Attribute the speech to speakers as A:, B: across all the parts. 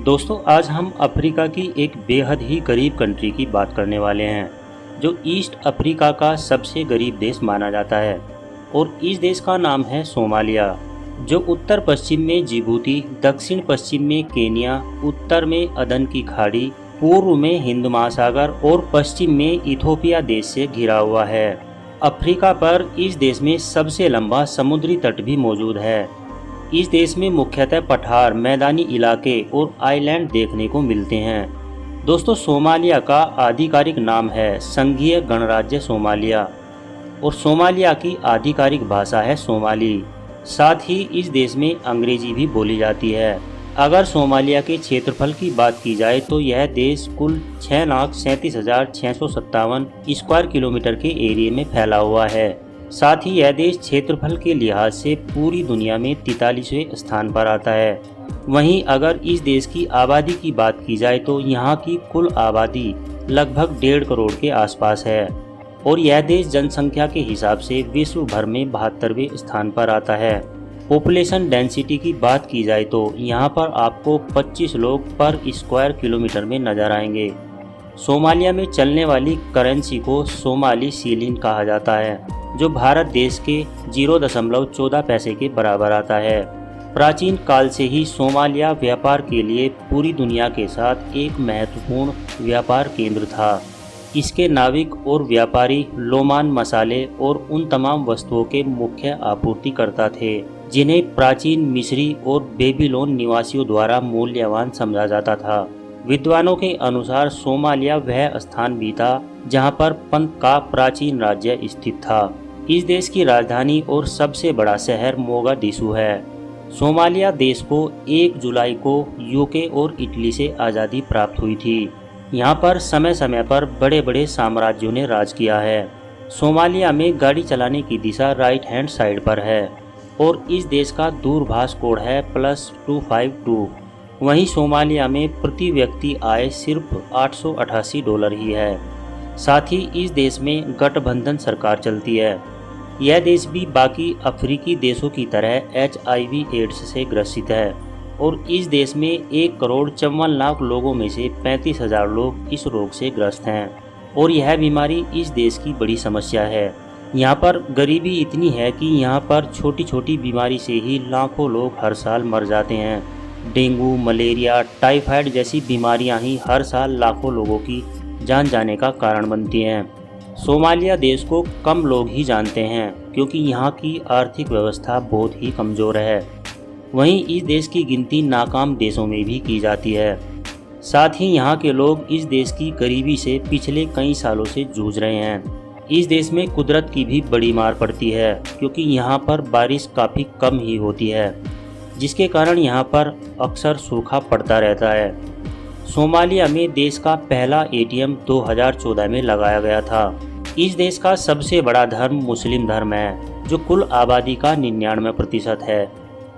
A: दोस्तों, आज हम अफ्रीका की एक बेहद ही गरीब कंट्री की बात करने वाले हैं जो ईस्ट अफ्रीका का सबसे गरीब देश माना जाता है। और इस देश का नाम है सोमालिया, जो उत्तर पश्चिम में जिबूती, दक्षिण पश्चिम में केनिया, उत्तर में अदन की खाड़ी, पूर्व में हिंद महासागर और पश्चिम में इथोपिया देश से घिरा हुआ है। अफ्रीका पर इस देश में सबसे लंबा समुद्री तट भी मौजूद है। इस देश में मुख्यतः पठार, मैदानी इलाके और आइलैंड देखने को मिलते हैं। दोस्तों, सोमालिया का आधिकारिक नाम है संघीय गणराज्य सोमालिया और सोमालिया की आधिकारिक भाषा है सोमाली। साथ ही इस देश में अंग्रेजी भी बोली जाती है। अगर सोमालिया के क्षेत्रफल की बात की जाए तो यह देश कुल 6,37,657 स्क्वायर किलोमीटर के एरिया में फैला हुआ है। साथ ही यह देश क्षेत्रफल के लिहाज से पूरी दुनिया में 43वें स्थान पर आता है। वहीं अगर इस देश की आबादी की बात की जाए तो यहाँ की कुल आबादी लगभग 1.5 करोड़ के आसपास है और यह देश जनसंख्या के हिसाब से विश्व भर में 72वें स्थान पर आता है। पॉपुलेशन डेंसिटी की बात की जाए तो यहाँ पर आपको 25 लोग पर स्क्वायर किलोमीटर में नजर आएंगे। सोमालिया में चलने वाली करेंसी को सोमाली सीलिन कहा जाता है, जो भारत देश के 0.14 पैसे के बराबर आता है। प्राचीन काल से ही सोमालिया व्यापार के लिए पूरी दुनिया के साथ एक महत्वपूर्ण व्यापार केंद्र था। इसके नाविक और व्यापारी लोमान मसाले और उन तमाम वस्तुओं के मुख्य आपूर्तिकर्ता थे जिन्हें प्राचीन मिस्री और बेबीलोन निवासियों द्वारा मूल्यवान समझा जाता था। विद्वानों के अनुसार सोमालिया वह स्थान भी था जहां पर पंत का प्राचीन राज्य स्थित था। इस देश की राजधानी और सबसे बड़ा शहर मोगादिशु है। सोमालिया देश को 1 जुलाई को यूके और इटली से आज़ादी प्राप्त हुई थी। यहाँ पर समय समय पर बड़े बड़े साम्राज्यों ने राज किया है। सोमालिया में गाड़ी चलाने की दिशा राइट हैंड साइड पर है और इस देश का दूरभाष कोड है +252। वहीं सोमालिया में प्रति व्यक्ति आय सिर्फ $888 ही है। साथ ही इस देश में गठबंधन सरकार चलती है। यह देश भी बाकी अफ्रीकी देशों की तरह HIV एड्स से ग्रसित है और इस देश में 1,54,00,000 लोगों में से 35,000 लोग इस रोग से ग्रस्त हैं और यह बीमारी इस देश की बड़ी समस्या है। यहाँ पर गरीबी इतनी है कि यहाँ पर छोटी छोटी बीमारी से ही लाखों लोग हर साल मर जाते हैं। डेंगू, मलेरिया, टाइफाइड जैसी बीमारियां ही हर साल लाखों लोगों की जान जाने का कारण बनती हैं। सोमालिया देश को कम लोग ही जानते हैं क्योंकि यहाँ की आर्थिक व्यवस्था बहुत ही कमज़ोर है। वहीं इस देश की गिनती नाकाम देशों में भी की जाती है। साथ ही यहाँ के लोग इस देश की गरीबी से पिछले कई सालों से जूझ रहे हैं। इस देश में कुदरत की भी बड़ी मार पड़ती है क्योंकि यहाँ पर बारिश काफ़ी कम ही होती है, जिसके कारण यहाँ पर अक्सर सूखा पड़ता रहता है। सोमालिया में देश का पहला ATM 2014 में लगाया गया था। इस देश का सबसे बड़ा धर्म मुस्लिम धर्म है, जो कुल आबादी का 99% है।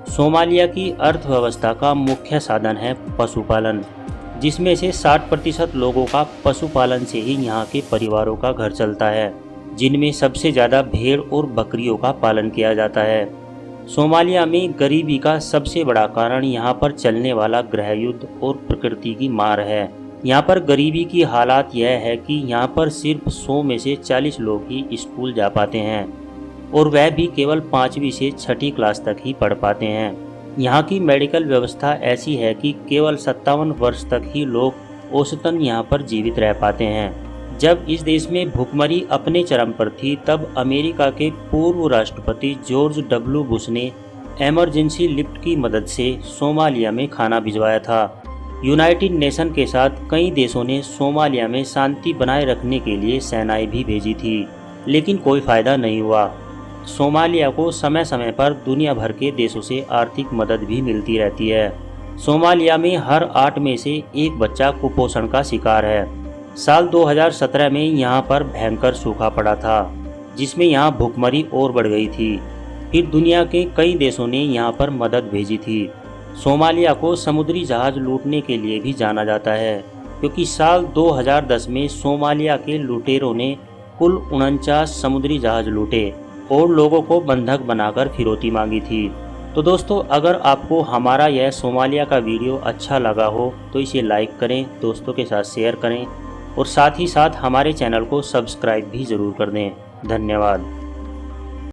A: सोमालिया की अर्थव्यवस्था का मुख्य साधन है पशुपालन, जिसमें से 60% लोगों का पशुपालन से ही यहाँ के परिवारों का घर चलता है, जिनमें सबसे ज़्यादा भेड़ और बकरियों का पालन किया जाता है। सोमालिया में गरीबी का सबसे बड़ा कारण यहाँ पर चलने वाला गृह युद्ध और प्रकृति की मार है। यहाँ पर गरीबी की हालात यह है कि यहाँ पर सिर्फ 100 में से 40 लोग ही स्कूल जा पाते हैं और वह भी केवल 5वीं से 6ठी क्लास तक ही पढ़ पाते हैं। यहाँ की मेडिकल व्यवस्था ऐसी है कि केवल 57 वर्ष तक ही लोग औसतन यहाँ पर जीवित रह पाते हैं। जब इस देश में भुखमरी अपने चरम पर थी तब अमेरिका के पूर्व राष्ट्रपति जॉर्ज W. बुश ने इमरजेंसी लिफ्ट की मदद से सोमालिया में खाना भिजवाया था। यूनाइटेड नेशन के साथ कई देशों ने सोमालिया में शांति बनाए रखने के लिए सेनाएं भी भेजी थी, लेकिन कोई फ़ायदा नहीं हुआ। सोमालिया को समय समय पर दुनिया भर के देशों से आर्थिक मदद भी मिलती रहती है। सोमालिया में हर 8 में से 1 बच्चा कुपोषण का शिकार है। साल 2017 में यहाँ पर भयंकर सूखा पड़ा था, जिसमें यहाँ भुखमरी और बढ़ गई थी। फिर दुनिया के कई देशों ने यहाँ पर मदद भेजी थी। सोमालिया को समुद्री जहाज लूटने के लिए भी जाना जाता है, क्योंकि साल 2010 में सोमालिया के लुटेरों ने कुल 49 समुद्री जहाज लूटे और लोगों को बंधक बनाकर फिरौती मांगी थी। तो दोस्तों, अगर आपको हमारा यह सोमालिया का वीडियो अच्छा लगा हो तो इसे लाइक करें, दोस्तों के साथ शेयर करें और साथ ही साथ हमारे चैनल को सब्सक्राइब भी ज़रूर कर दें। धन्यवाद।